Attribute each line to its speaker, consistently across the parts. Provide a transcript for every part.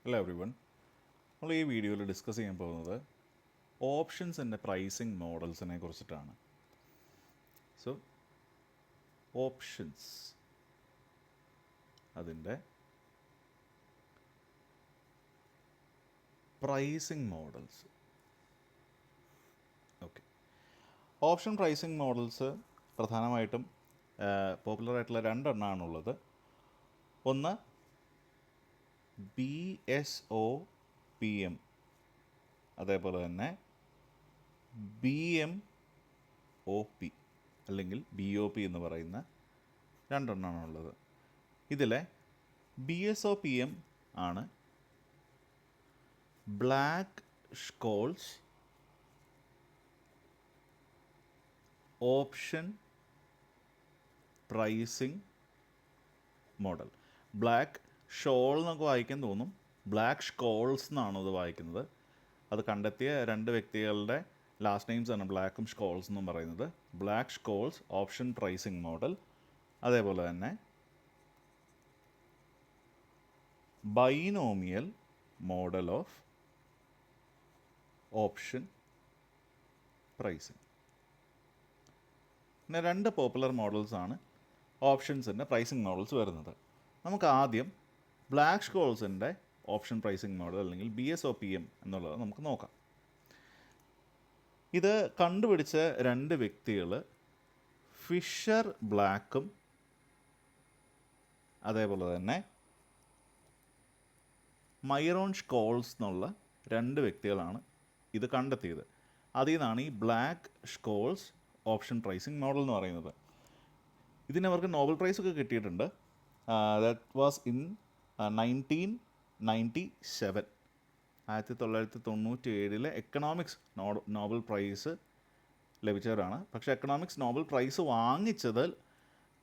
Speaker 1: Hello every one. നമ്മൾ ഈ വീഡിയോയിൽ ഡിസ്കസ് ചെയ്യാൻ പോകുന്നത് ഓപ്ഷൻസിൻ്റെ പ്രൈസിങ് മോഡൽസിനെ കുറിച്ചിട്ടാണ്. സോ ഓപ്ഷൻസ് അതിൻ്റെ pricing models. Okay, option pricing models പ്രധാനമായിട്ടും പോപ്പുലറായിട്ടുള്ള രണ്ടെണ്ണമാണുള്ളത്. ഒന്ന് BSOPM, അതേപോലെ തന്നെ BMOP അല്ലെങ്കിൽ BOP എന്ന് പറയുന്ന രണ്ടെണ്ണമാണുള്ളത്. ഇതിലെ BSOPM ആണ് black Scholes option pricing model. Black shawl എന്നൊക്കെ വായിക്കാൻ തോന്നും, ബ്ലാക്ക് ഷോൾസ് എന്നാണ് അത് വായിക്കുന്നത്. അത് കണ്ടെത്തിയ രണ്ട് വ്യക്തികളുടെ ലാസ്റ്റ് നെയിംസ് ആണ് ബ്ലാക്കും ഷോൾസ് എന്നും പറയുന്നത്. Black Scholes option pricing model, അതേപോലെ തന്നെ binomial model of option pricing. പിന്നെ രണ്ട് പോപ്പുലർ മോഡൽസാണ് ഓപ്ഷൻസിൻ്റെ പ്രൈസിങ് മോഡൽസ് വരുന്നത്. നമുക്ക് ആദ്യം ബ്ലാക്ക് ഷോൾസിൻ്റെ ഓപ്ഷൻ പ്രൈസിങ് മോഡൽ അല്ലെങ്കിൽ BSOPM എന്നുള്ളത് നമുക്ക് നോക്കാം. ഇത് കണ്ടുപിടിച്ച രണ്ട് വ്യക്തികൾ ഫിഷർ ബ്ലാക്കും അതേപോലെ തന്നെ മൈറോൺ ഷോൾസ് എന്നുള്ള രണ്ട് വ്യക്തികളാണ് ഇത് കണ്ടെത്തിയത്. അതിൽ നിന്നാണ് ഈ black Scholes option pricing model എന്ന് പറയുന്നത്. ഇതിനവർക്ക് നോബൽ പ്രൈസൊക്കെ കിട്ടിയിട്ടുണ്ട്. That was in 1997, 1997 economics Nobel prize ലഭിച്ചവരാണ്. പക്ഷേ എക്കണോമിക്സ് നോബൽ പ്രൈസ് വാങ്ങിച്ചത്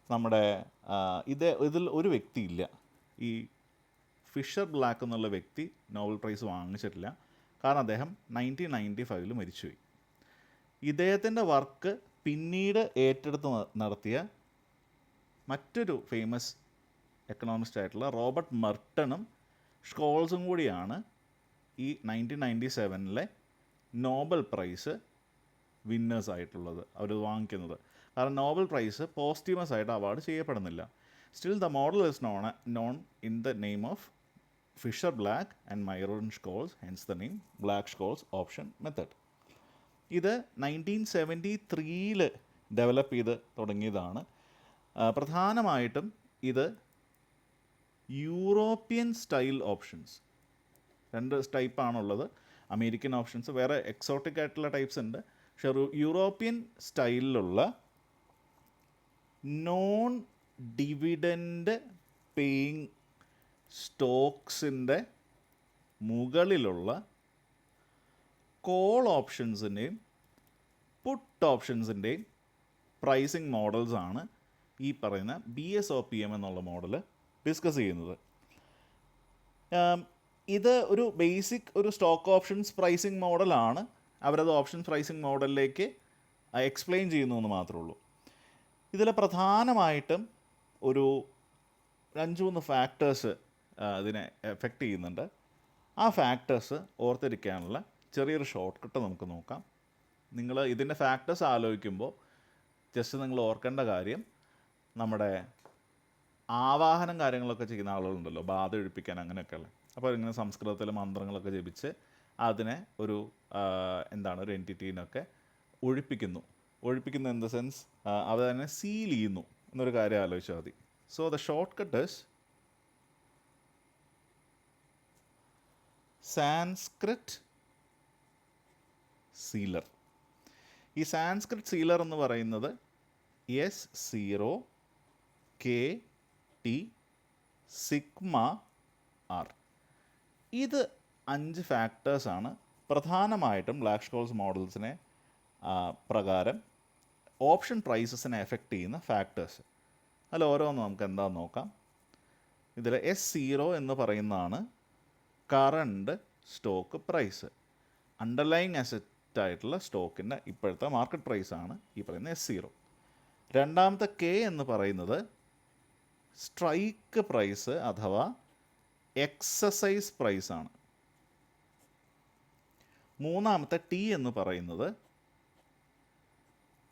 Speaker 1: നമ്മുടെ ഇതിൽ ഒരു വ്യക്തിയില്ല. ഈ ഫിഷർ ബ്ലാക്ക് എന്നുള്ള വ്യക്തി നോബൽ പ്രൈസ് വാങ്ങിച്ചിട്ടില്ല, കാരണം അദ്ദേഹം 1995 മരിച്ചുപോയി. ഇദ്ദേഹത്തിൻ്റെ വർക്ക് പിന്നീട് ഏറ്റെടുത്ത് നടത്തിയ മറ്റൊരു ഫേമസ് എക്കണോമിസ്റ്റ് ആയിട്ടുള്ള റോബർട്ട് മെർട്ടണും ഷോൾസും കൂടിയാണ് ഈ 1997 നോബൽ പ്രൈസ് വിന്നേഴ്സ് ആയിട്ടുള്ളത്. അവർ വാങ്ങിക്കുന്നത്. കാരണം നോബൽ പ്രൈസ് പോസ്റ്റ്യൂമസ് ആയിട്ട് അവാർഡ് ചെയ്യപ്പെടുന്നില്ല. Still the model is known in the name of Fischer Black and Myron Scholes, hence the name Black Scholes option method. ഇത് 1973 ഡെവലപ്പ് ചെയ്ത് തുടങ്ങിയതാണ്. പ്രധാനമായിട്ടും ഇത് യൂറോപ്യൻ സ്റ്റൈൽ ഓപ്ഷൻസ്, രണ്ട് ടൈപ്പാണുള്ളത്. അമേരിക്കൻ ഓപ്ഷൻസ്, വേറെ എക്സോട്ടിക് ആയിട്ടുള്ള ടൈപ്സ് ഉണ്ട്. പക്ഷേ യൂറോപ്യൻ സ്റ്റൈലിലുള്ള നോൺ ഡിവിഡൻഡ് പേയിങ് സ്റ്റോക്സിൻ്റെ മുകളിലുള്ള കോൾ ഓപ്ഷൻസിൻ്റെയും പുട്ട് ഓപ്ഷൻസിൻ്റെയും പ്രൈസിങ് മോഡൽസാണ് ഈ പറയുന്ന BSOPM എന്നുള്ള മോഡൽ ഡിസ്കസ് ചെയ്യുന്നത്. ഇത് ഒരു ബേസിക് ഒരു സ്റ്റോക്ക് ഓപ്ഷൻസ് പ്രൈസിങ് മോഡലാണ്. അവരത് ഓപ്ഷൻ പ്രൈസിങ് മോഡലിലേക്ക് എക്സ്പ്ലെയിൻ ചെയ്യുന്നു എന്ന് മാത്രമേ ഉള്ളൂ. ഇതിൽ പ്രധാനമായിട്ടും ഒരു 5-3 ഫാക്ടേഴ്സ് ഇതിനെ എഫക്റ്റ് ചെയ്യുന്നുണ്ട്. ആ ഫാക്ടേഴ്സ് ഓർത്തിരിക്കാനുള്ള ചെറിയൊരു ഷോർട്ട് കട്ട് നമുക്ക് നോക്കാം. നിങ്ങൾ ഇതിൻ്റെ ഫാക്ടേഴ്സ് ആലോചിക്കുമ്പോൾ ജസ്റ്റ് നിങ്ങൾ ഓർക്കേണ്ട കാര്യം, നമ്മുടെ ആവാഹനം കാര്യങ്ങളൊക്കെ ചെയ്യുന്ന ആളുകളുണ്ടല്ലോ, ബാധ ഒഴിപ്പിക്കാൻ അങ്ങനെയൊക്കെയുള്ള. അപ്പോൾ ഇങ്ങനെ സംസ്കൃതത്തിൽ മന്ത്രങ്ങളൊക്കെ ജപിച്ച് അതിനെ ഒരു ഒരു എൻറ്റിറ്റീനൊക്കെ ഒഴിപ്പിക്കുന്നു ഇൻ ദ സെൻസ് അവർ തന്നെ സീൽ ചെയ്യുന്നു എന്നൊരു കാര്യം ആലോചിച്ചാൽ മതി. So the short cut is Sanskrit sealer. ഈ സാൻസ്ക്രിറ്റ് സീലർ എന്ന് പറയുന്നത് S0KT∑R. ഇത് 5 ഫാക്ടേഴ്സാണ് പ്രധാനമായിട്ടും ബ്ലാക്ക് ഷോൾസ് മോഡൽസിനെ പ്രകാരം ഓപ്ഷൻ പ്രൈസസിനെ എഫക്റ്റ് ചെയ്യുന്ന ഫാക്ടേഴ്സ്. അതിൽ ഓരോന്ന് നമുക്ക് എന്താണെന്ന് നോക്കാം. ഇതിൽ S0 എന്ന് പറയുന്നതാണ് current stock price. Underlying asset ആയിട്ടുള്ള സ്റ്റോക്കിൻ്റെ ഇപ്പോഴത്തെ മാർക്കറ്റ് പ്രൈസാണ് ഈ പറയുന്ന S0. രണ്ടാമത്തെ K എന്ന് പറയുന്നത് സ്ട്രൈക്ക് പ്രൈസ് അഥവാ എക്സസൈസ് പ്രൈസ് ആണ്. മൂന്നാമത്തെ ടി എന്ന് പറയുന്നത്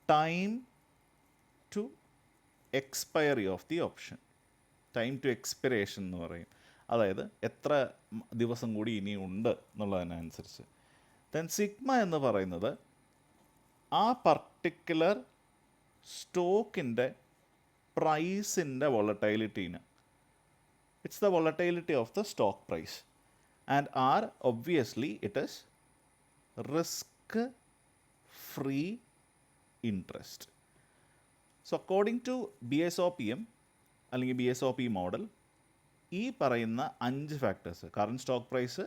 Speaker 1: time to expiry of the option. Time to expiration എന്ന് പറയും. അതായത് എത്ര ദിവസം കൂടി ഇനി ഉണ്ട് എന്നുള്ളതിനനുസരിച്ച്. ദെൻ സിഗ്മ എന്ന് പറയുന്നത് ആ പർട്ടിക്കുലർ സ്റ്റോക്കിൻ്റെ പ്രൈസിൻ്റെ വോളറ്റൈലിറ്റീന്. It's the volatility of the stock price. And r obviously it is risk free interest. So according to BSOPM അല്ലെങ്കിൽ BSOP മോഡൽ, ഈ പറയുന്ന 5 factors, current stock price,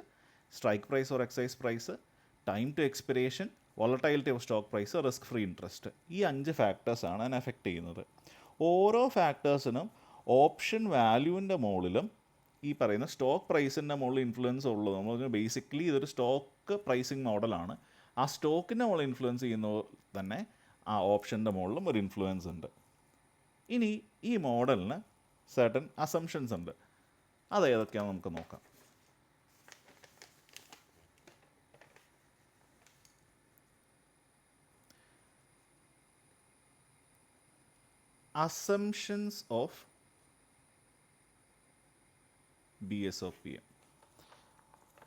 Speaker 1: strike price or exercise price, time to expiration, volatility of stock price, risk free interest, ഈ 5 ഫാക്ടേഴ്സാണ് അതിനെ effect ചെയ്യുന്നത്. ഓരോ ഫാക്ടേഴ്സിനും option വാല്യൂവിൻ്റെ മുകളിലും ഈ പറയുന്ന സ്റ്റോക്ക് പ്രൈസിൻ്റെ മുകളിൽ ഇൻഫ്ലുവൻസ് ഉള്ളത്. നമ്മൾ പറഞ്ഞാൽ ബേസിക്കലി ഇതൊരു സ്റ്റോക്ക് പ്രൈസിങ് മോഡലാണ്. ആ സ്റ്റോക്കിൻ്റെ മുകളിൽ ഇൻഫ്ലുവൻസ് ചെയ്യുന്നത് തന്നെ ആ ഓപ്ഷൻ്റെ മുകളിലും ഒരു ഇൻഫ്ലുവൻസ് ഉണ്ട്. ഇനി ഈ മോഡലിന് സർട്ടൻ അസംഷൻസ് ഉണ്ട്. അത് ഏതൊക്കെയാണെന്ന് നമുക്ക് നോക്കാം. Assumptions of BSOPM.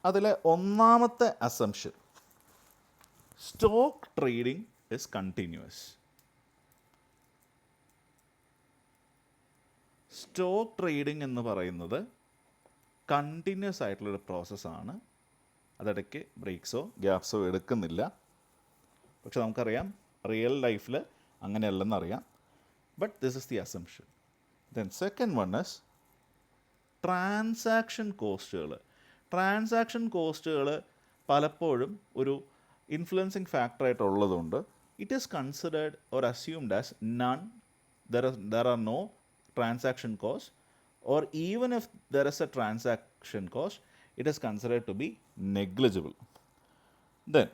Speaker 1: അതിലെ ഒന്നാമത്തെ assumption, stock trading is continuous. Stock trading എന്ന് പറയുന്നത് കണ്ടിന്യൂസ് ആയിട്ടുള്ളൊരു പ്രോസസ്സാണ്. അതിടയ്ക്ക് ബ്രേക്സോ ഗ്യാപ്സോ എടുക്കുന്നില്ല. പക്ഷെ നമുക്കറിയാം റിയൽ ലൈഫിൽ അങ്ങനെയല്ലെന്നറിയാം. But this is the assumption. Then second one is transaction കോസ്റ്റുകൾ. ട്രാൻസാക്ഷൻ കോസ്റ്റുകൾ പലപ്പോഴും ഒരു ഇൻഫ്ലുവൻസിങ് ഫാക്ടറായിട്ടുള്ളതുകൊണ്ട് it is considered or assumed as none. There are no transaction cost, or even if there is a transaction cost, it is considered to be negligible. Then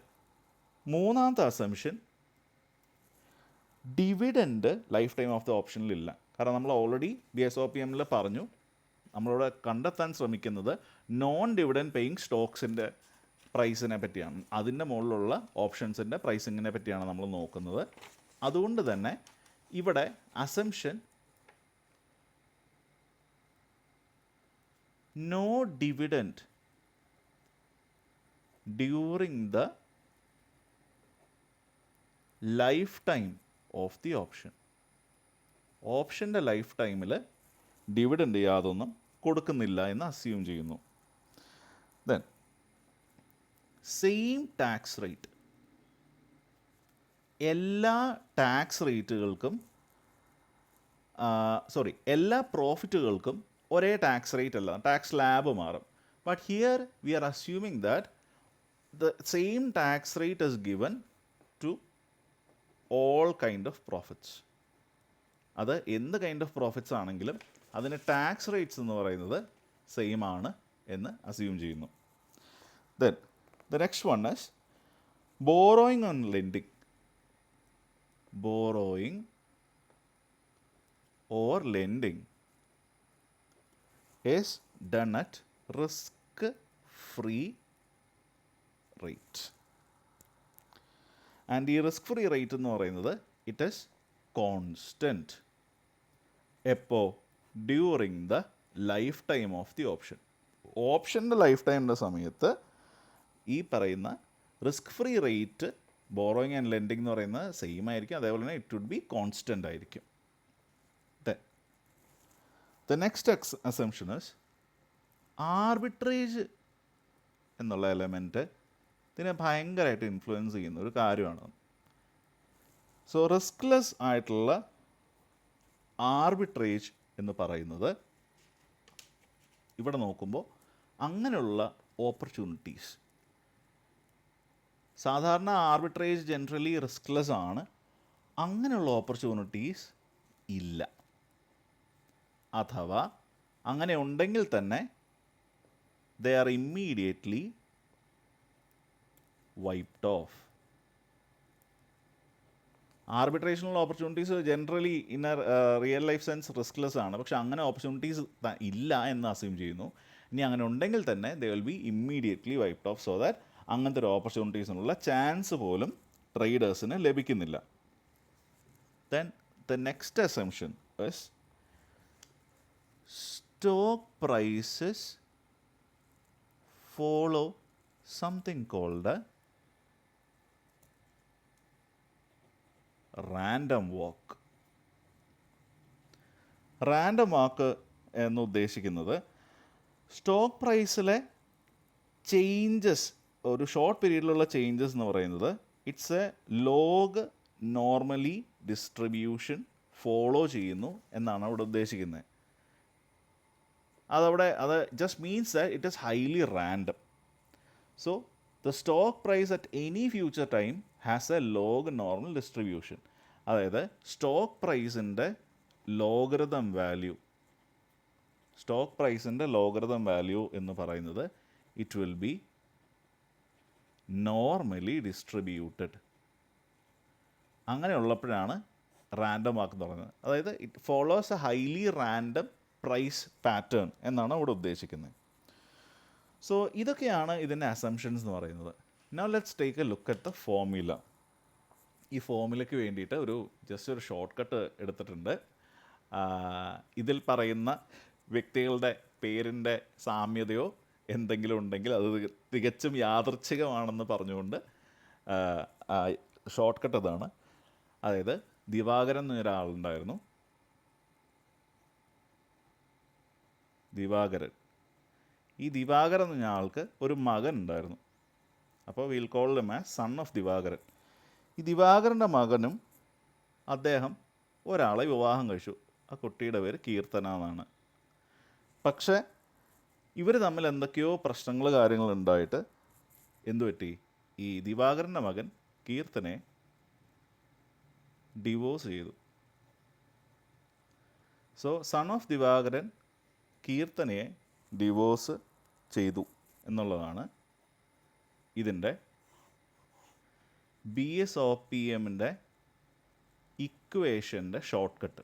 Speaker 1: മൂന്നാമത്തെ assumption, dividend life time of the ഓപ്ഷനിലില്ല. കാരണം നമ്മൾ already BSOPM പറഞ്ഞു, നമ്മളിവിടെ കണ്ടെത്താൻ ശ്രമിക്കുന്നത് non dividend paying സ്റ്റോക്സിൻ്റെ പ്രൈസിനെ പറ്റിയാണ്. അതിൻ്റെ മുകളിലുള്ള ഓപ്ഷൻസിൻ്റെ പ്രൈസിങ്ങിനെ പറ്റിയാണ് നമ്മൾ നോക്കുന്നത്. അതുകൊണ്ട് തന്നെ ഇവിടെ assumption no dividend during the lifetime of the option. ഓപ്ഷൻ്റെ ലൈഫ് ടൈമിൽ ഡിവിഡൻഡ് യാതൊന്നും കൊടുക്കുന്നില്ല എന്ന് അസ്യൂം ചെയ്യുന്നു. Then same tax rate. എല്ലാ ടാക്സ് റേറ്റുകൾക്കും എല്ലാ പ്രോഫിറ്റുകൾക്കും ഒരേ ടാക്സ് റേറ്റ് അല്ല, ടാക്സ് സ്ലാബ് മാറും. But here we are assuming that the same tax rate is given to all kind of profits. അത് എന്ത് കൈൻഡ് ഓഫ് പ്രോഫിറ്റ്സ് ആണെങ്കിലും അതിന് ടാക്സ് റേറ്റ്സ് എന്ന് പറയുന്നത് സെയിം ആണ് എന്ന് അസ്യൂം ചെയ്യുന്നു. Then the next one is borrowing on lending. Borrowing or lending is done at risk-free rate. And ഈ റിസ്ക് ഫ്രീ റേറ്റ് എന്ന് പറയുന്നത് ഇറ്റ് ഈസ് കോൺസ്റ്റൻറ്റ്. എപ്പോൾ? During the life time of the option. ഓപ്ഷൻ്റെ life ടൈമിൻ്റെ സമയത്ത് ഈ പറയുന്ന risk free rate, borrowing and lending എന്ന് പറയുന്നത് സെയിം ആയിരിക്കും. അതേപോലെ തന്നെ ഇറ്റ് വുഡ് ബി കോൺസ്റ്റൻ്റ് ആയിരിക്കും. The next assumption is arbitrage എന്നുള്ള എലമെൻറ്റ് ഇതിനെ ഭയങ്കരമായിട്ട് ഇൻഫ്ലുവൻസ് ചെയ്യുന്ന ഒരു കാര്യമാണ്. സോ റിസ്ക്ലെസ് ആയിട്ടുള്ള ആർബിട്രേജ് എന്ന് പറയുന്നത് ഇവിടെ നോക്കുമ്പോൾ അങ്ങനെയുള്ള ഓപ്പർച്യൂണിറ്റീസ്, സാധാരണ ആർബിട്രേജ് ജനറലി റിസ്ക്ലെസ് ആണ്, അങ്ങനെയുള്ള ഓപ്പർച്യൂണിറ്റീസ് ഇല്ല. അഥവാ അങ്ങനെ ഉണ്ടെങ്കിൽ തന്നെ they are immediately wiped off. ആർബിട്രേഷനുള്ള opportunities generally in a real life sense riskless ആണ്. പക്ഷെ അങ്ങനെ ഓപ്പർച്യൂണിറ്റീസ് ഇല്ല എന്ന് അസ്യൂം ചെയ്യുന്നു. ഇനി അങ്ങനെ ഉണ്ടെങ്കിൽ തന്നെ they will be immediately wiped off, so that അങ്ങനത്തെ ഒരു ഓപ്പർച്യൂണിറ്റീസിനുള്ള ചാൻസ് പോലും ട്രേഡേഴ്സിന് ലഭിക്കുന്നില്ല. Then the next assumption is stock prices follow something called a random walk. Random walk എന്ന് ഉദ്ദേശിക്കുന്നത് സ്റ്റോക്ക് പ്രൈസിലെ ചേഞ്ചസ്, ഒരു ഷോർട്ട് പീരീഡിലുള്ള ചേഞ്ചസ് എന്ന് പറയുന്നത് it's a log normally distribution follow ചെയ്യുന്നു എന്നാണ് അവിടെ ഉദ്ദേശിക്കുന്നത്. അത് just means that it is highly random. So the stock price at any future time has a log normal distribution. അതായത് സ്റ്റോക്ക് പ്രൈസിൻ്റെ ലോഗരിതം വാല്യൂ എന്ന് പറയുന്നത് it will be normally distributed. അങ്ങനെയുള്ളപ്പോഴാണ് റാൻഡം വാക്ക് എന്ന് പറയുന്നത്. അതായത് it follows a highly random price pattern എന്നാണ് അവിടെ ഉദ്ദേശിക്കുന്നത്. സോ ഇതൊക്കെയാണ് ഇതിൻ്റെ അസംഷൻസ് എന്ന് പറയുന്നത്. Now let's take a look at the formula. ഈ ഫോർമുലയ്ക്ക് വേണ്ടിയിട്ട് ജസ്റ്റ് ഒരു ഷോർട്ട് കട്ട് എടുത്തിട്ടുണ്ട്. ഇതിൽ പറയുന്ന വ്യക്തികളുടെ പേരിൻ്റെ സാമ്യതയോ എന്തെങ്കിലും ഉണ്ടെങ്കിൽ അത് തികച്ചും യാദൃച്ഛികമാണെന്ന് പറഞ്ഞുകൊണ്ട് ഷോർട്ട് കട്ട് അതാണ്. അതായത് ദിവാകരൻ എന്നൊരാളുണ്ടായിരുന്നു. ഈ ദിവാകരൻ എന്ന ആൾക്ക് ഒരു മകൻ ഉണ്ടായിരുന്നു. അപ്പോൾ will call him as sun of Divakaran. ഈ ദിവാകരൻ്റെ മകനും അദ്ദേഹം ഒരാളെ വിവാഹം കഴിച്ചു. ആ കുട്ടിയുടെ പേര് കീർത്തന എന്നാണ്. പക്ഷേ ഇവർ തമ്മിൽ എന്തൊക്കെയോ കാര്യങ്ങളുണ്ടായിട്ട് എന്തുപറ്റി, ഈ ദിവാകരൻ്റെ മകൻ കീർത്തനെ ഡിവോഴ്സ് ചെയ്തു. സോ സൺ ഓഫ് ദിവാകരൻ കീർത്തനയെ ഡിവോഴ്സ് ചെയ്തു എന്നുള്ളതാണ് ഇതിൻ്റെ BSOPMൻ്റെ ഇക്വേഷൻ്റെ ഷോർട്ട് കട്ട്.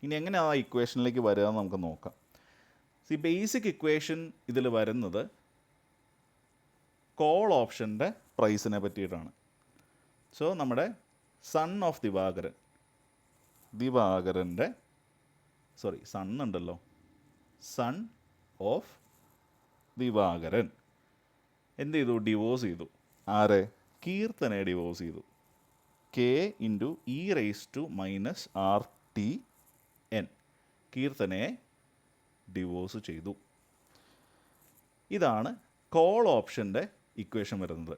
Speaker 1: ഇനി എങ്ങനെയാണ് ആ ഇക്വേഷനിലേക്ക് വരിക എന്ന് നമുക്ക് നോക്കാം. ബേസിക് ഇക്വേഷൻ ഇതിൽ വരുന്നത് കോൾ ഓപ്ഷൻ്റെ പ്രൈസിനെ പറ്റിയിട്ടാണ്. സോ നമ്മുടെ സൺ ഓഫ് ദിവാകരൻ്റെ സൺ ഉണ്ടല്ലോ, സൺ ഓഫ് ദിവാകരൻ എന്ത് ചെയ്തു, ഡിവോഴ്സ് ചെയ്തു. ആരെ? കീർത്തനെ ഡിവോഴ്സ് ചെയ്തു. K(e⁻RTN) കീർത്തനയെ ഡിവോഴ്സ് ചെയ്തു. ഇതാണ് കോൾ ഓപ്ഷൻ്റെ ഇക്വേഷൻ വരുന്നത്.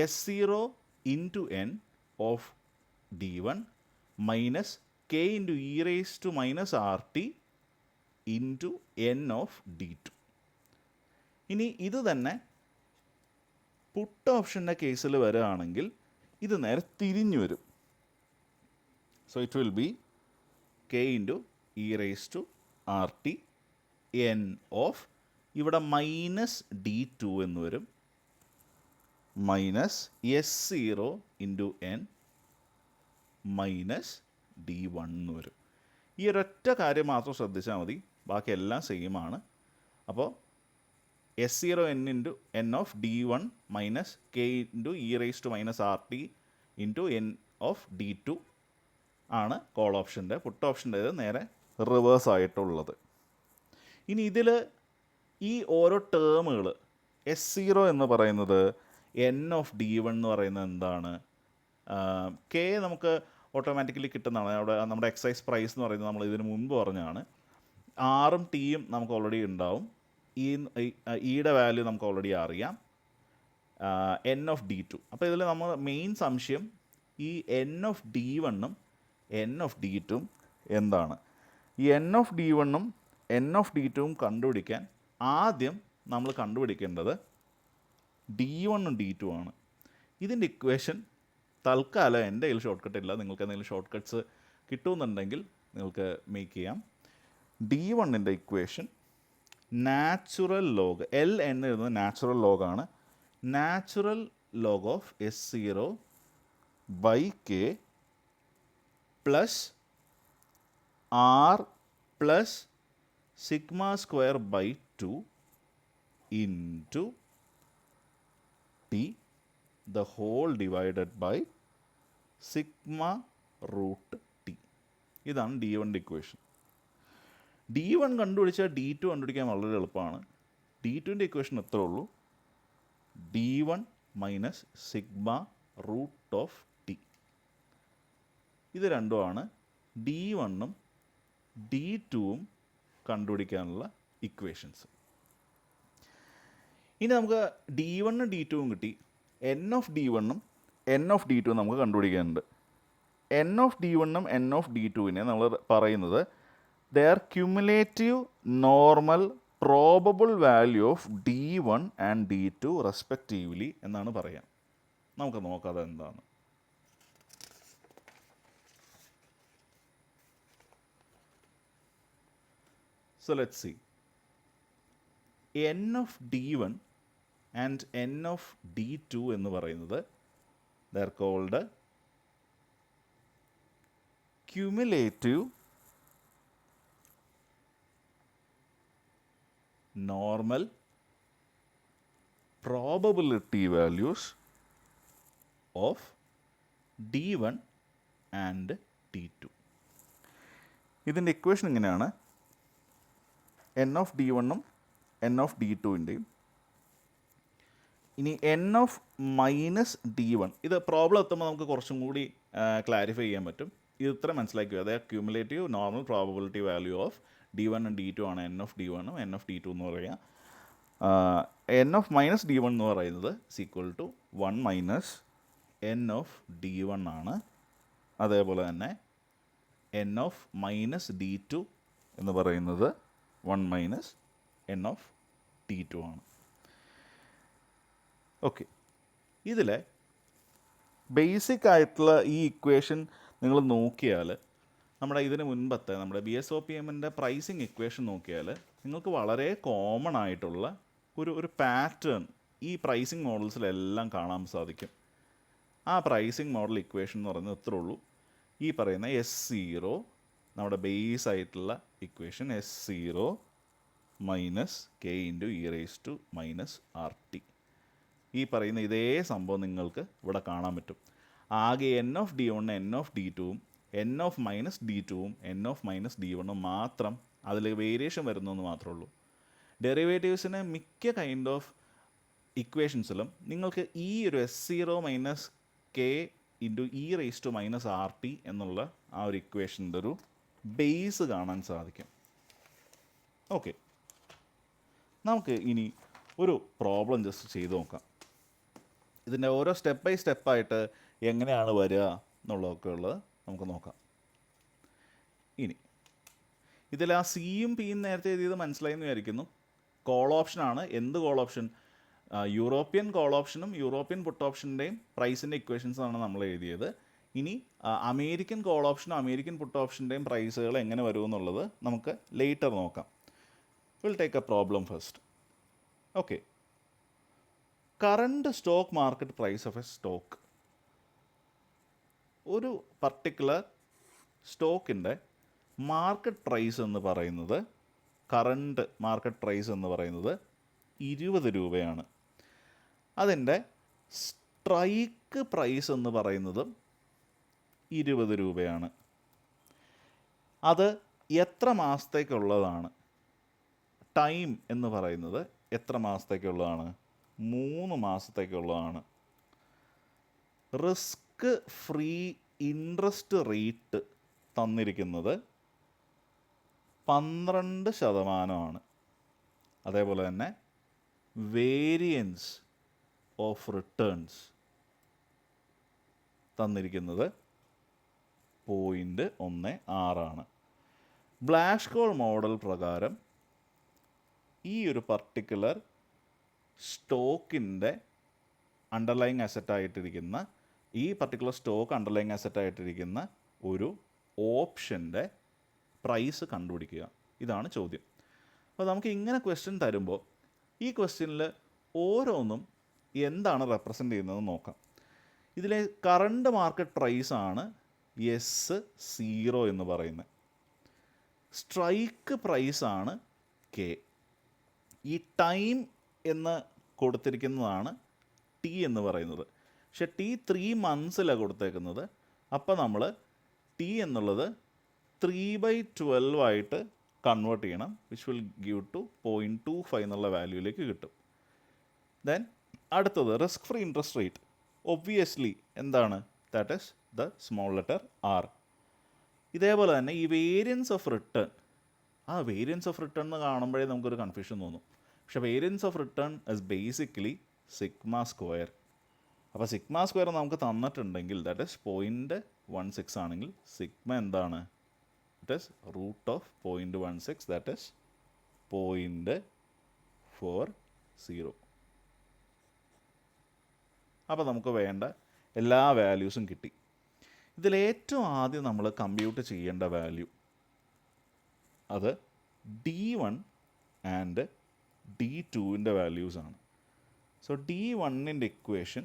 Speaker 1: S0 of D1 minus K(e⁻RT) N of D2. ഇനി ഇത് തന്നെ പുട്ട് ഓപ്ഷൻ്റെ കേസിൽ വരികയാണെങ്കിൽ ഇത് നേരെ തിരിഞ്ഞു വരും. So it will B K(e⁻RT) N of, ഇവിടെ മൈനസ് D2 എന്ന് വരും, minus S0 N minus D1 എന്ന് വരും. ഈ ഒരൊറ്റ കാര്യം മാത്രം ശ്രദ്ധിച്ചാൽ മതി, ബാക്കി എല്ലാം സെയിം ആണ്. അപ്പോൾ S0 N of D1 minus K(e⁻RT) N of D2 ആണ് കോൾ ഓപ്ഷൻ്റെ. പുട്ട് ഓപ്ഷൻ്റേത് നേരെ റിവേഴ്സ് ആയിട്ടുള്ളത്. ഇനി ഇതിൽ ഈ ഓരോ ടേമുകൾ S0 എന്ന് പറയുന്നത് N ഓഫ് D1 എന്ന് പറയുന്നത് എന്താണ്? K നമുക്ക് ഓട്ടോമാറ്റിക്കലി കിട്ടുന്നതാണ്. അവിടെ നമ്മുടെ എക്സൈസ് പ്രൈസ് എന്ന് പറയുന്നത് നമ്മൾ ഇതിന് മുൻപ് പറഞ്ഞാണ്. ആറും ടിയും നമുക്ക് ഓൾറെഡി ഉണ്ടാവും. ഈയുടെ വാല്യൂ നമുക്ക് ഓൾറെഡി അറിയാം, N ഓഫ് D2. അപ്പോൾ ഇതിൽ നമ്മൾ മെയിൻ സംശയം ഈ N ഓഫ് D1ഉം N ഓഫ് D2ഉം എന്താണ്? ഈ N ഓഫ് D1ഉം N ഓഫ് D2ഉം കണ്ടുപിടിക്കാൻ ആദ്യം നമ്മൾ കണ്ടുപിടിക്കേണ്ടത് D1ഉം D2 ആണ്. ഇതിൻ്റെ ഇക്വേഷൻ തൽക്കാലം എൻ്റെ കയ്യിൽ ഷോർട്ട് കട്ട് ഇല്ല. നിങ്ങൾക്ക് എന്തെങ്കിലും ഷോർട്ട് കട്ട്സ് കിട്ടുമെന്നുണ്ടെങ്കിൽ നിങ്ങൾക്ക് മേക്ക് ചെയ്യാം. D1ൻ്റെ ഇക്വേഷൻ നാച്ചുറൽ ലോഗ്, L എന്ന് എഴുതുന്നത് നാച്ചുറൽ ലോഗാണ്. Natural log of S0/K plus R plus sigma square by two into t the whole divided by sigma root t. ഇതാണ് D1 ഇക്വേഷൻ. D1 കണ്ടുപിടിച്ചാൽ D2 കണ്ടുപിടിക്കാൻ വളരെ എളുപ്പമാണ്. D2 ഇക്വേഷൻ എത്രേ ഉള്ളൂ? D1 minus sigma root of T. ഇത് രണ്ടുമാണ് D1ഉം D2ഉം കണ്ടുപിടിക്കാനുള്ള ഇക്വേഷൻസ്. ഇനി നമുക്ക് D1ഉം D2ഉം കിട്ടി. N ഓഫ് D1ഉം N ഓഫ് D2ഉം നമുക്ക് കണ്ടുപിടിക്കാനുണ്ട്. N ഓഫ് D1ഉം N ഓഫ് D2വിനെ നമ്മൾ പറയുന്നത് their cumulative normal probable value of D1 and D2 respectively എന്നാണ് പറയാം. നമുക്ക് നോക്കാം അതെന്താണ്. So let's see. N of D1 and N of D2 എന്ന് പറയുന്നത് they are called cumulative normal probability values of D1 and D2. ഇതിൻ്റെ equation ഇങ്ങനെയാണ്. N of D1ഉം N of D2ൻ്റെയും ഇനി N of മൈനസ് D1. ഇത് പ്രോബ്ലം എത്തുമ്പോൾ നമുക്ക് കുറച്ചും കൂടി ക്ലാരിഫൈ ചെയ്യാൻ പറ്റും. ഇത് ഇത്ര മനസ്സിലാക്കുക. അതായത് cumulative normal probability value of D1 and D2 ആണ് N of D1ഉം N of D2 എന്ന് പറയുക. N of മൈനസ് D1 എന്ന് പറയുന്നത് equal to 1 minus N of D1 ആണ്. അതേപോലെ തന്നെ N of മൈനസ് D2 എന്ന് പറയുന്നത് 1 മൈനസ് N of D2 ആണ്. ഓക്കെ, ഇതിലെ ബേസിക് ആയിട്ടുള്ള ഈ ഇക്വേഷൻ നിങ്ങൾ നോക്കിയാൽ നമ്മുടെ ഇതിന് മുൻപത്തെ നമ്മുടെ BSOPMൻ്റെ പ്രൈസിങ് ഇക്വേഷൻ നോക്കിയാൽ നിങ്ങൾക്ക് വളരെ കോമൺ ആയിട്ടുള്ള ഒരു പാറ്റേൺ ഈ പ്രൈസിങ് മോഡൽസിലെല്ലാം കാണാൻ സാധിക്കും. ആ പ്രൈസിങ് മോഡൽ ഇക്വേഷൻ എന്ന് പറയുന്നത് ഇത്രേ ഉള്ളൂ. ഈ പറയുന്ന S0 നമ്മുടെ ബേസ് ആയിട്ടുള്ള equation S0 minus K into e raise to minus RT. ഈ പറയുന്ന ഇതേ സംഭവം നിങ്ങൾക്ക് ഇവിടെ കാണാൻ പറ്റും. ആകെ N of D1 N of D2ഉം N of മൈനസ് D2ഉം N of മൈനസ് D1ഉം മാത്രം അതിൽ വേരിയേഷൻ വരുന്നതെന്ന് മാത്രമേ ഉള്ളൂ. ഡെറിവേറ്റീവ്സിന് മിക്ക കൈൻഡ് ഓഫ് ഇക്വേഷൻസിലും നിങ്ങൾക്ക് ഈ ഒരു S0 minus K into e raise to minus RT എന്നുള്ള ആ ഒരു ഇക്വേഷൻ്റെ ഒരു ബേസ് കാണാൻ സാധിക്കും. ഓക്കെ, നമുക്ക് ഇനി ഒരു പ്രോബ്ലം ജസ്റ്റ് ചെയ്ത് നോക്കാം. ഇതിൻ്റെ ഓരോ സ്റ്റെപ്പ് ബൈ സ്റ്റെപ്പായിട്ട് എങ്ങനെയാണ് വരിക എന്നുള്ളതൊക്കെ ഉള്ളത് നമുക്ക് നോക്കാം. ഇനി ഇതിൽ ആ സിയും പിയും നേരത്തെ എഴുതിയത് മനസ്സിലായെന്ന് വിചാരിക്കുന്നു. കോൾ ഓപ്ഷനാണ്. എന്ത് കോൾ ഓപ്ഷൻ? യൂറോപ്യൻ കോൾ ഓപ്ഷനും യൂറോപ്യൻ പുട്ട് ഓപ്ഷൻ്റെയും പ്രൈസിൻ്റെ ഇക്വേഷൻസാണ് നമ്മൾ എഴുതിയത്. ഇനി അമേരിക്കൻ കോൾ ഓപ്ഷനും അമേരിക്കൻ പുട്ട് ഓപ്ഷൻ്റെയും പ്രൈസുകൾ എങ്ങനെ വരുമെന്നുള്ളത് നമുക്ക് ലേറ്റർ നോക്കാം. Will take a problem first. Okay, current stock market price of a stock. ഒരു പർട്ടിക്കുലർ സ്റ്റോക്കിൻ്റെ മാർക്കറ്റ് പ്രൈസ് എന്ന് പറയുന്നത്, കറണ്ട് മാർക്കറ്റ് പ്രൈസ് എന്ന് പറയുന്നത് 20 രൂപയാണ്. അതിൻ്റെ സ്ട്രൈക്ക് പ്രൈസ് എന്ന് പറയുന്നതും 20 രൂപയാണ്. അത് എത്ര മാസത്തേക്കുള്ളതാണ്? ടൈം എന്ന് പറയുന്നത് എത്ര മാസത്തേക്കുള്ളതാണ്? 3 മാസത്തേക്കുള്ളതാണ്. റിസ്ക് ഫ്രീ ഇൻട്രസ്റ്റ് റേറ്റ് തന്നിരിക്കുന്നത് 12%. അതേപോലെ തന്നെ വേരിയൻസ് ഓഫ് റിട്ടേൺസ് തന്നിരിക്കുന്നത് 0.16. ബ്ലാഷ്കോൾ മോഡൽ പ്രകാരം ഈ ഒരു പർട്ടിക്കുലർ സ്റ്റോക്കിൻ്റെ അണ്ടർലൈങ് അസറ്റായിട്ടിരിക്കുന്ന ഈ പർട്ടിക്കുലർ സ്റ്റോക്ക് അണ്ടർലൈങ് അസറ്റായിട്ടിരിക്കുന്ന ഒരു ഓപ്ഷൻ്റെ പ്രൈസ് കണ്ടുപിടിക്കുക. ഇതാണ് ചോദ്യം. അപ്പോൾ നമുക്ക് ഇങ്ങനെ ക്വസ്റ്റ്യൻ തരുമ്പോൾ ഈ ക്വസ്റ്റ്യനിൽ ഓരോന്നും എന്താണ് റെപ്രസെൻ്റ് ചെയ്യുന്നതെന്ന് നോക്കാം. ഇതിലെ കറണ്ട് മാർക്കറ്റ് പ്രൈസാണ് S0 എന്ന് പറയുന്നത്. സ്ട്രൈക്ക് പ്രൈസാണ് K. ഈ ടൈം എന്ന് കൊടുത്തിരിക്കുന്നതാണ് ടി എന്ന് പറയുന്നത്. പക്ഷെ ടി 3 മന്ത്സിലാണ് കൊടുത്തേക്കുന്നത്. അപ്പോൾ നമ്മൾ ടി എന്നുള്ളത് 3/12 ആയിട്ട് കൺവേർട്ട് ചെയ്യണം, വിച്ച് വിൽ ഗിവ് ടു 0.25 എന്നുള്ള വാല്യൂയിലേക്ക് കിട്ടും. ദെൻ അടുത്തത് risk free interest rate. Obviously എന്താണ്? That is the small letter r. ഇതേപോലെ തന്നെ ഈ variance of return, variance of return എന്ന് കാണുമ്പോഴേ നമുക്കൊരു കൺഫ്യൂഷൻ തോന്നും. പക്ഷേ variance of return is basically sigma square. അപ്പോൾ സിഗ്മ സ്ക്വയർ നമുക്ക് തന്നിട്ടുണ്ടെങ്കിൽ ദാറ്റ് ഈസ് 0.16 ആണെങ്കിൽ സിഗ്മ എന്താണ്? It is root of 0.16, that is 0.40. അപ്പോൾ നമുക്ക് വേണ്ട എല്ലാ വാല്യൂസും കിട്ടി. ഇതിലേറ്റവും ആദ്യം നമ്മൾ കമ്പ്യൂട്ട് ചെയ്യേണ്ട വാല്യൂ അത് D1 ആൻഡ് D2ൻ്റെ വാല്യൂസാണ്. സോ D1ൻ്റെ equation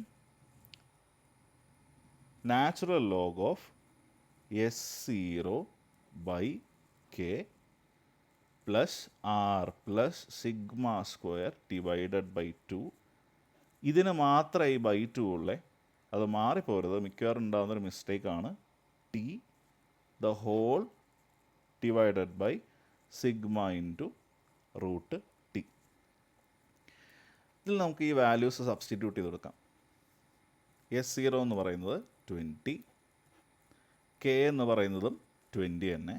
Speaker 1: natural log of S0/K plus R plus sigma square divided by 2. ഇതിന് മാത്രമേ ഈ ബൈ 2 ഉള്ളേ, അത് മാറിപ്പോരുത്, മിക്കവാറും ഉണ്ടാകുന്നൊരു മിസ്റ്റേക്കാണ്. T the whole divided by sigma into root t. ഇതിൽ നമുക്ക് ഈ വാല്യൂസ് സബ്സ്റ്റിറ്റ്യൂട്ട് ചെയ്ത് കൊടുക്കാം. S0 എന്ന് പറയുന്നത് 20, K എന്ന് പറയുന്നതും 20 തന്നെ.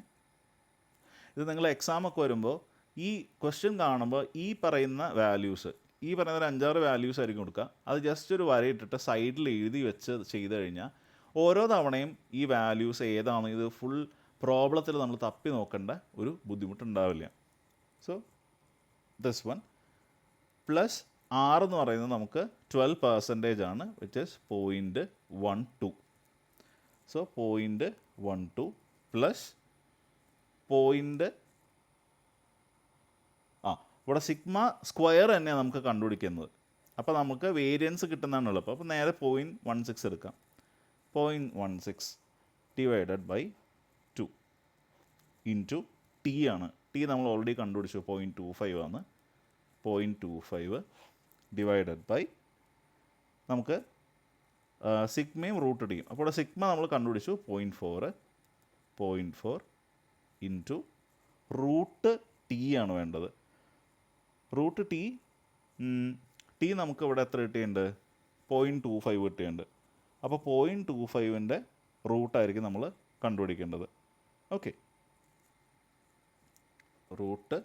Speaker 1: ഇത് നിങ്ങൾ എക്സാമൊക്കെ വരുമ്പോൾ ഈ ക്വസ്റ്റ്യൻ കാണുമ്പോൾ ഈ പറയുന്ന വാല്യൂസ്, ഈ പറയുന്ന ഒരു 5-6 വാല്യൂസ് ആയിരിക്കും കൊടുക്കുക. അത് ജസ്റ്റ് ഒരു വരയിട്ടിട്ട് സൈഡിൽ എഴുതി വെച്ച് ചെയ്ത് കഴിഞ്ഞാൽ ഓരോ തവണയും ഈ വാല്യൂസ് ഏതാണ് ഇത് ഫുൾ പ്രോബ്ലത്തിൽ നമ്മൾ തപ്പി നോക്കേണ്ട ഒരു ബുദ്ധിമുട്ടുണ്ടാവില്ല. So this one plus R എന്ന് പറയുന്നത് നമുക്ക് 12% ആണ്, വിച്ച് ഇസ് 0.12. സോ 0.12 പ്ലസ് ഇവിടെ സിഗ്മ സ്ക്വയർ തന്നെയാണ് നമുക്ക് കണ്ടുപിടിക്കുന്നത്. അപ്പോൾ നമുക്ക് വേരിയൻസ് കിട്ടുന്നതാണ് എളുപ്പം. അപ്പോൾ നേരെ 0.16 എടുക്കാം. 0.16 ഡിവൈഡഡ് ബൈ 2 ഇൻറ്റു ടി ആണ്. ടി നമ്മൾ ഓൾറെഡി കണ്ടുപിടിച്ചു, 0.25 ആണ്. 0.25 ഡിവൈഡഡ് ബൈ നമുക്ക് സിഗ്മയും റൂട്ട് ടിയും. അപ്പോൾ ഇവിടെ സിഗ്മ നമ്മൾ കണ്ടുപിടിച്ചു 0.4 ഇൻറ്റു റൂട്ട് ടി ആണ് വേണ്ടത്. റൂട്ട് ടി നമുക്ക് ഇവിടെ എത്ര കിട്ടിയിട്ടുണ്ട്? 0.25 കിട്ടിയിട്ടുണ്ട്. അപ്പോൾ 0.25ൻ്റെ റൂട്ടായിരിക്കും നമ്മൾ കണ്ടുപിടിക്കേണ്ടത്. Okay, root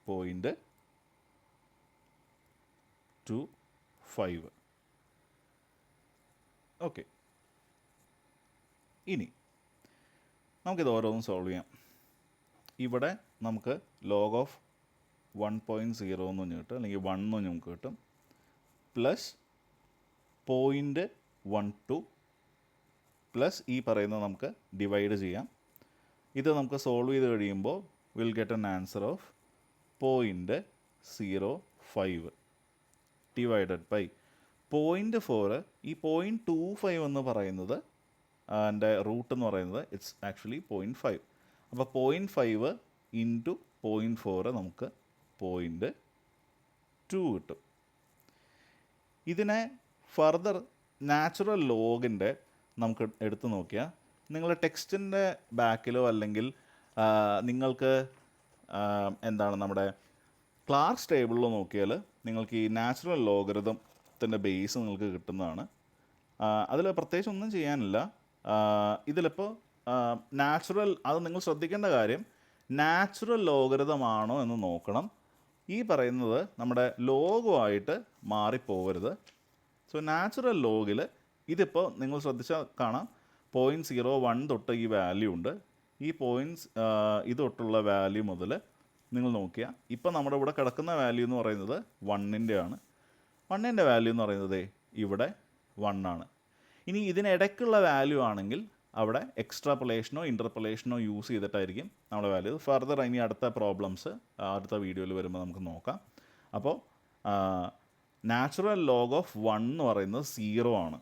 Speaker 1: 0.25. ഓക്കെ, ഇനി നമുക്കിത് ഓരോന്നും സോൾവ് ചെയ്യാം. ഇവിടെ നമുക്ക് ലോഗ് ഓഫ് 1.0 എന്ന് കിട്ടും, അല്ലെങ്കിൽ 1 എന്ന് നമുക്ക് കിട്ടും, പ്ലസ് 0.12 പ്ലസ് ഈ പറയുന്നത് നമുക്ക് ഡിവൈഡ് ചെയ്യാം. ഇത് നമുക്ക് സോൾവ് ചെയ്ത് കഴിയുമ്പോൾ will get an answer of 0.05 divided by 0.4. ഈ 0.25 എന്ന് പറയുന്നത് അതിൻ്റെ റൂട്ട് എന്ന് പറയുന്നത് ഇറ്റ്സ് ആക്ച്വലി 0.5. അപ്പോൾ 0.5 ഇൻറ്റു 0.4 നമുക്ക് 0.2 കിട്ടും. ഇതിനെ ഫർദർ നാച്ചുറൽ ലോഗിൻ്റെ നമുക്ക് എടുത്തു നോക്കിയാൽ നിങ്ങളുടെ ടെക്സ്റ്റിൻ്റെ ബാക്കിലോ അല്ലെങ്കിൽ നിങ്ങൾക്ക് എന്താണ് നമ്മുടെ ക്ലാർക്സ് ടേബിളിലോ നോക്കിയാൽ നിങ്ങൾക്ക് ഈ നാച്ചുറൽ ലോഗരിതത്തിൻ്റെ ബേസ് നിങ്ങൾക്ക് കിട്ടുന്നതാണ്. അതിൽ പ്രത്യേകിച്ച് ഒന്നും ചെയ്യാനില്ല. ഇതിലിപ്പോൾ നാച്ചുറൽ, അത് നിങ്ങൾ ശ്രദ്ധിക്കേണ്ട കാര്യം നാച്ചുറൽ ലോഗരിതമാണോ എന്ന് നോക്കണം. ഈ പറയുന്നത് നമ്മുടെ ലോഗുമായിട്ട് മാറിപ്പോകരുത്. സോ നാച്ചുറൽ ലോഗിൽ ഇതിപ്പോൾ നിങ്ങൾ ശ്രദ്ധിച്ചാൽ കാണാം 0.01 തൊട്ട് ഈ വാല്യൂ ഉണ്ട്. ഈ ഇത് തൊട്ടുള്ള വാല്യൂ മുതൽ നിങ്ങൾ നോക്കിയാൽ ഇപ്പം നമ്മുടെ ഇവിടെ കിടക്കുന്ന വാല്യൂ എന്ന് പറയുന്നത് 1ൻ്റെ ആണ്. 1ൻ്റെ വാല്യൂ എന്ന് പറയുന്നത് ഇവിടെ 1 ആണ്. ഇനി ഇതിനിടയ്ക്കുള്ള വാല്യൂ ആണെങ്കിൽ അവിടെ എക്സ്ട്രാപൊലേഷനോ ഇൻ്റർപൊലേഷനോ യൂസ് ചെയ്തിട്ടായിരിക്കും നമ്മുടെ വാല്യൂ. ഫർദർ ഇനി അടുത്ത പ്രോബ്ലംസ് അടുത്ത വീഡിയോയിൽ വരുമ്പോൾ നമുക്ക് നോക്കാം. അപ്പോൾ നാച്ചുറൽ ലോഗ് ഓഫ് 1 എന്ന് പറയുന്നത് 0 ആണ്.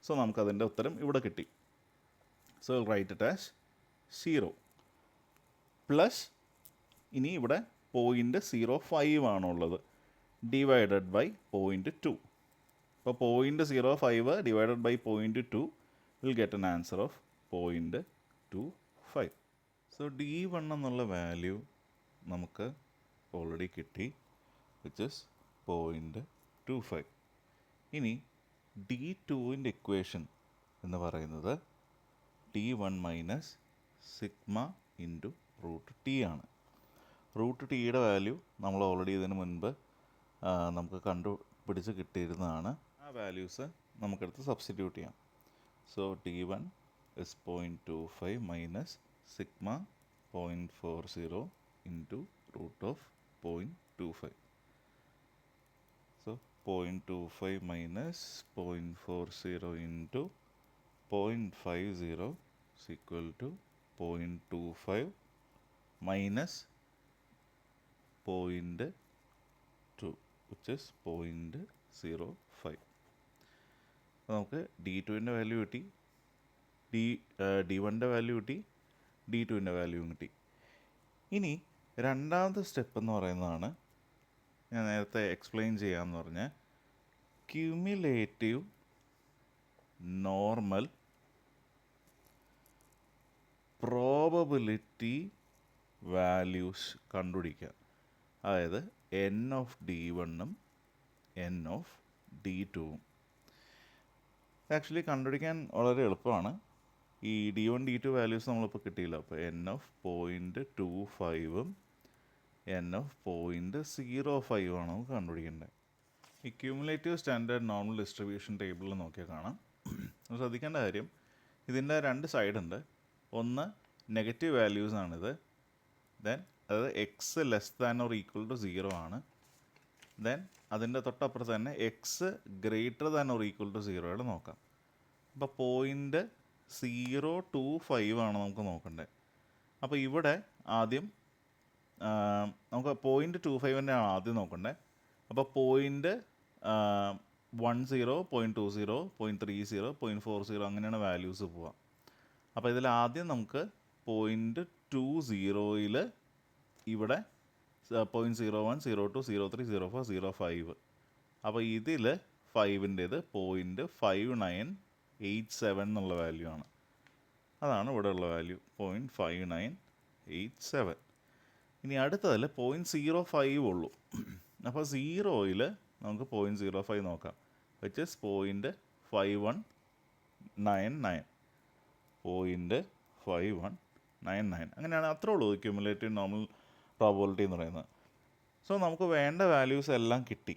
Speaker 1: സോ നമുക്കതിൻ്റെ ഉത്തരം ഇവിടെ കിട്ടി. So write it as 0 plus ഇനി ഇവിടെ 0.05 ആണുള്ളത്, ഡിവൈഡഡ് ബൈ 0.2. അപ്പോൾ 0.05 divided by 0.2 will get an answer of 0.25. So D1 എന്നുള്ള വാല്യൂ നമുക്ക് ഓൾറെഡി കിട്ടി, വിച്ച് ഇസ് 0.25. ഇനി D2ൻ്റെ ഇക്വേഷൻ എന്ന് പറയുന്നത് D1 minus sigma into √T ആണ്. √Tയുടെ വാല്യൂ നമ്മൾ ഓൾറെഡി ഇതിന് മുൻപ് നമുക്ക് കണ്ടുപിടിച്ച് കിട്ടിയിരുന്നതാണ്. ആ വാല്യൂസ് നമുക്കെടുത്ത് സബ്സ്റ്റിറ്റ്യൂട്ട് ചെയ്യാം. So D1 is 0.25 minus sigma 0.40 into √0.25. So 0.25 minus 0.40 into 0.50 is equal to 0.25 minus 0.2, which is 0.05. നമുക്ക് D2ൻ്റെ വാല്യൂ കിട്ടി, D1ൻ്റെ വാല്യൂ കിട്ടി, D2ൻ്റെ വാല്യൂ കിട്ടി. ഇനി രണ്ടാമത്തെ സ്റ്റെപ്പ് എന്ന് പറയുന്നതാണ് ഞാൻ നേരത്തെ എക്സ്പ്ലെയിൻ ചെയ്യാമെന്ന് പറഞ്ഞ ക്യുമുലേറ്റീവ് നോർമൽ പ്രോബബിലിറ്റി വാല്യൂസ് കണ്ടുപിടിക്കുക. അതായത് N ഓഫ് D1ഉം N ഓഫ് D2ഉം. ആക്ച്വലി കണ്ടുപിടിക്കാൻ വളരെ എളുപ്പമാണ്. ഈ D1 D2 വാല്യൂസ് നമ്മളിപ്പോൾ കിട്ടിയില്ല. അപ്പോൾ N ഓഫ് 0.25ഉം N ഓഫ് 0.05 ആണ് നമുക്ക് കണ്ടുപിടിക്കേണ്ടത്. ഈ ക്യുമുലേറ്റീവ് സ്റ്റാൻഡേർഡ് നോർമൽ ഡിസ്ട്രിബ്യൂഷൻ ടേബിളിൽ നോക്കിയാൽ കാണാം. ശ്രദ്ധിക്കേണ്ട കാര്യം, ഇതിൻ്റെ രണ്ട് സൈഡുണ്ട്. ഒന്ന് നെഗറ്റീവ് വാല്യൂസ് ആണിത്, ദെൻ അതായത് x less than or equal to 0 ആണ്. ദെൻ അതിൻ്റെ തൊട്ടപ്പുറത്ത് തന്നെ x greater than or equal to 0 നോക്കാം. അപ്പോൾ 0.025 ആണ് നമുക്ക് നോക്കേണ്ടത്. അപ്പോൾ ഇവിടെ ആദ്യം നമുക്ക് 0.25ൻ്റെ ആണ് ആദ്യം നോക്കേണ്ടത്. അപ്പോൾ 0.10, 0.20, 0.30, 0.40 അങ്ങനെയാണ് വാല്യൂസ് പോവുക. അപ്പോൾ ഇതിൽ ആദ്യം നമുക്ക് 0.20ൽ ഇവിടെ 0.01, 02, 03, 04, 05. അപ്പോൾ ഇതിൽ 5ൻ്റേത് 0.5987 എന്നുള്ള വാല്യൂ ആണ്. അതാണ് ഇവിടെ ഉള്ള വാല്യൂ, 0.5987. ഇനി അടുത്തതിൽ 0.05 ഉള്ളൂ. അപ്പോൾ 0ൽ നമുക്ക് 0.05 നോക്കാം, വിച്ച് ഇസ് 0.5199. 0.5199 അങ്ങനെയാണ്. അത്രേ ഉള്ളൂ ക്യുമുലേറ്റീവ് നോർമൽ പ്രോബബിലിറ്റി എന്ന് പറയുന്നത്. സോ നമുക്ക് വേണ്ട വാല്യൂസ് എല്ലാം കിട്ടി.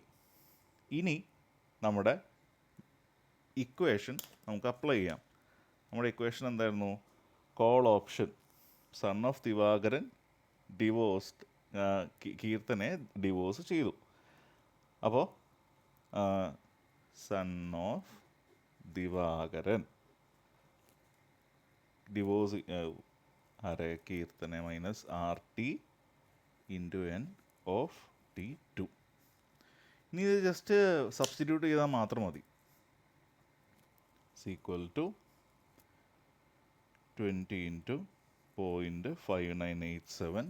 Speaker 1: ഇനി നമ്മുടെ ഇക്വേഷൻ നമുക്ക് അപ്ലൈ ചെയ്യാം. നമ്മുടെ ഇക്വേഷൻ എന്തായിരുന്നു? Call option son of Divakaran divorced, കീർത്തനെ ഡിവോഴ്സ് ചെയ്തു. അപ്പോൾ സൺ ഓഫ് ദിവാകരൻ ഡിവോഴ്സ് ആരെ? കീർത്തനെ minus RT into N of D2. ഇനി ഇത് ജസ്റ്റ് സബ്സ്റ്റിറ്റ്യൂട്ട് ചെയ്താൽ മാത്രം മതി. Equal to 20 into 0.5987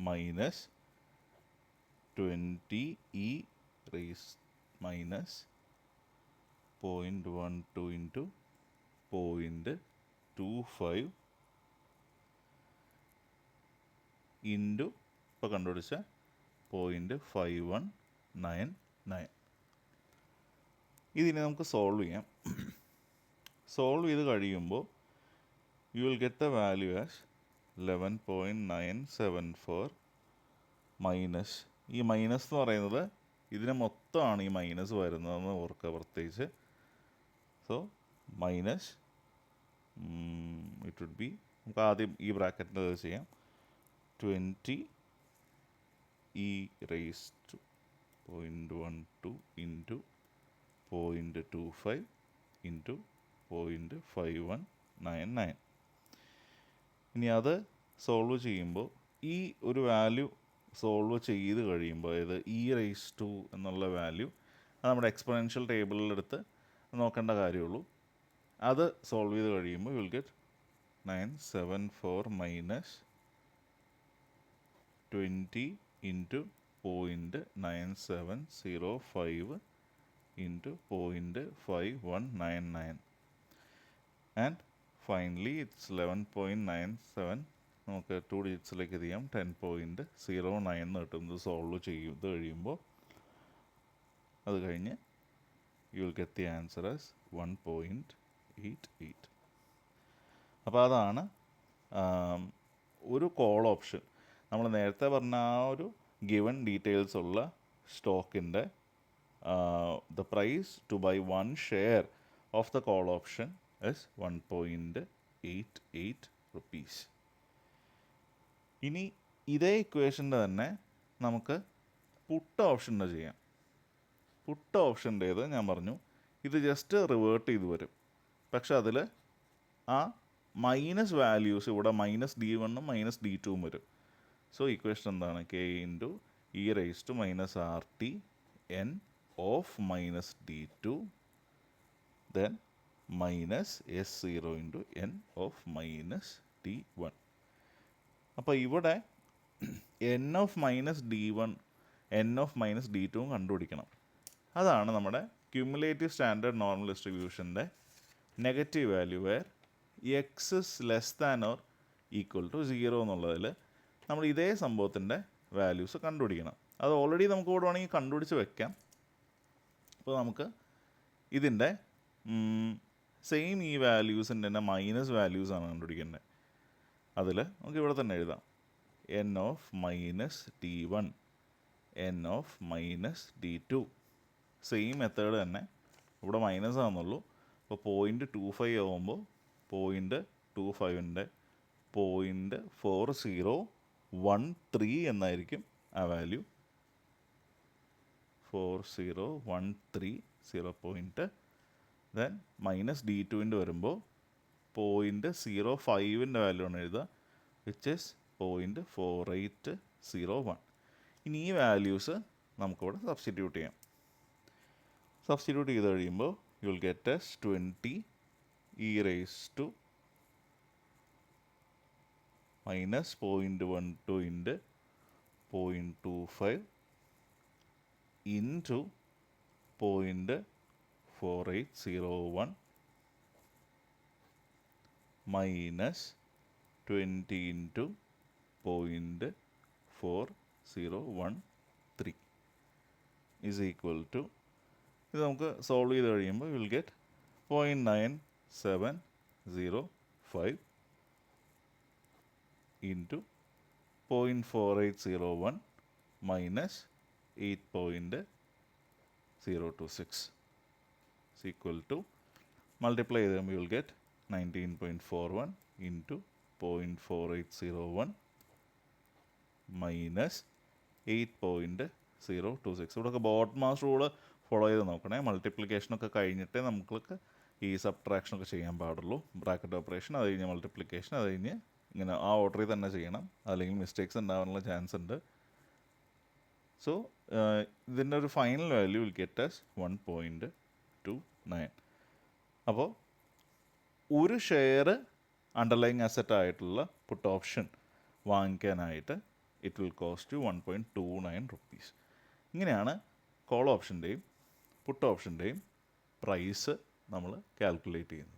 Speaker 1: minus 20e raise minus 0.12 into 0.25 into ഇപ്പോൾ കണ്ടുപിടിച്ച 0.5199. ഇതിനെ നമുക്ക് സോൾവ് ചെയ്യാം. സോൾവ് ചെയ്ത് കഴിയുമ്പോൾ you will get the value as 11.974 minus, ഈ മൈനസ് എന്ന് പറയുന്നത് ഇതിന് മൊത്തമാണ് ഈ മൈനസ് വരുന്നതെന്ന് ഓർക്കുക പ്രത്യേകിച്ച്. So minus it would be, നമുക്ക് ആദ്യം ഈ ബ്രാക്കറ്റിൻ്റെ അത് ചെയ്യാം, 20e raise to 0.12 into 0.25 into 0.5199. ഇനി അത് സോൾവ് ചെയ്യുമ്പോൾ ഈ ഒരു വാല്യൂ സോൾവ് ചെയ്ത് കഴിയുമ്പോൾ, അതായത് e റേസ് ടു എന്നുള്ള വാല്യൂ അത് നമ്മുടെ എക്സ്പൊണൻഷ്യൽ ടേബിളിലെടുത്ത് നോക്കേണ്ട കാര്യമുള്ളൂ. അത് സോൾവ് ചെയ്ത് കഴിയുമ്പോൾ you will get 974 minus 20 into 0.9705 into 0.5199, and finally it's 11.97. നമുക്ക് 2 ഡിജിറ്റ്സിലേക്ക് ചെയ്യാം. 10.09 എന്ന് കിട്ടും. ഇത് സോൾവ് ചെയ്ത് കഴിയുമ്പോൾ അത് കഴിഞ്ഞ് U will get the answer as 1.88. അപ്പോൾ അതാണ് ഒരു കോൾ ഓപ്ഷൻ. നമ്മൾ നേരത്തെ പറഞ്ഞ ആ ഒരു ഗിവൺ ഡീറ്റെയിൽസ് ഉള്ള സ്റ്റോക്കിൻ്റെ the price to buy 1 share of the call option is 1.88 rupees. ഇനി ഇതേ ഇക്വേഷൻ്റെ തന്നെ നമുക്ക് പുട്ട് ഓപ്ഷൻ്റെ ചെയ്യാം. പുട്ട് ഓപ്ഷൻ്റേത് ഞാൻ പറഞ്ഞു ഇത് ജസ്റ്റ് റിവേർട്ട് ചെയ്ത് വരും. പക്ഷെ അതിൽ ആ മൈനസ് വാല്യൂസ് ഇവിടെ -D1 -D2 വരും. സോ ഇക്വേഷൻ എന്താണ്? K into e⁻−RT n of -D2 then -S0 into n of -D1. അപ്പോൾ ഇവിടെ n of -D1 n of -D2 കണ്ടുപിടിക്കണം. അതാണ് നമ്മുടെ ക്യുമുലേറ്റീവ് സ്റ്റാൻഡേർഡ് നോർമൽ ഡിസ്ട്രിബ്യൂഷൻ്റെ negative value where x is less than or equal to 0 എന്നുള്ളതിൽ നമ്മൾ ഇതേ സംഭവത്തിൻ്റെ വാല്യൂസ് കണ്ടുപിടിക്കണം. അത് ഓൾറെഡി നമുക്ക് ഇവിടെ വേണമെങ്കിൽ കണ്ടുപിടിച്ച് വെക്കാം. അപ്പോൾ നമുക്ക് ഇതിൻ്റെ സെയിം ഈ വാല്യൂസിൻ്റെ തന്നെ മൈനസ് വാല്യൂസാണ് കണ്ടുപിടിക്കേണ്ടത്. അതിൽ നമുക്ക് ഇവിടെ തന്നെ എഴുതാം n of -D1 n of -D2. Same method തന്നെ ഇവിടെ മൈനസ് ആണെന്നുള്ളൂ. അപ്പോൾ 0.25 ആകുമ്പോൾ 0.25ൻ്റെ 0.4013 എന്നായിരിക്കും ആ വാല്യൂ. 4013 0. ദെൻ -D2ൻ്റെ വരുമ്പോൾ 0.05ൻ്റെ വാല്യൂ ആണ് എഴുതുക, വിച്ച് ഇസ് 0.4801. ഇനി ഈ വാല്യൂസ് നമുക്കിവിടെ സബ്സ്റ്റിറ്റ്യൂട്ട് ചെയ്യാം. സബ്സ്റ്റിറ്റ്യൂട്ട് ചെയ്ത് കഴിയുമ്പോൾ you will get S 20 e⁻−0.12 into 0.25 into 0.4801 minus 20 into 0.4013 is equal to, ഇത് നമുക്ക് സോൾവ് ചെയ്ത് കഴിയുമ്പോൾ will get 0.9705 into 0.4801 minus 8.026 is equal to, multiply them, you will get 19.41 into 0.4801 minus 8.026. ഇവിടെയൊക്കെ ബോട്ട് മാസ് റൂള് ഫോളോ ചെയ്ത് നോക്കണേ. മൾട്ടിപ്ലിക്കേഷനൊക്കെ കഴിഞ്ഞിട്ടേ നമുക്ക് ഈ സബ്ട്രാക്ഷനൊക്കെ ചെയ്യാൻ പാടുള്ളൂ. ബ്രാക്കറ്റ് ഓപ്പറേഷൻ, അത് കഴിഞ്ഞ് മൾട്ടിപ്ലിക്കേഷൻ, അത് കഴിഞ്ഞ് ഇങ്ങനെ ആ ഓർഡറിൽ തന്നെ ചെയ്യണം, അല്ലെങ്കിൽ മിസ്റ്റേക്സ് ഉണ്ടാവാനുള്ള ചാൻസ് ഉണ്ട്. സോ ഇതിൻ്റെ ഒരു final value will get as 1.29. അപ്പോൾ ഒരു ഷെയർ അണ്ടർലൈങ് അസറ്റ് ആയിട്ടുള്ള പുട്ട് ഓപ്ഷൻ വാങ്ങിക്കാനായിട്ട് it will cost you 1.29 rupees. ഇങ്ങനെയാണ് കോൾ ഓപ്ഷൻ്റെയും പുട്ട് ഓപ്ഷൻ്റെയും പ്രൈസ് നമ്മൾ കാൽക്കുലേറ്റ് ചെയ്യുന്നത്.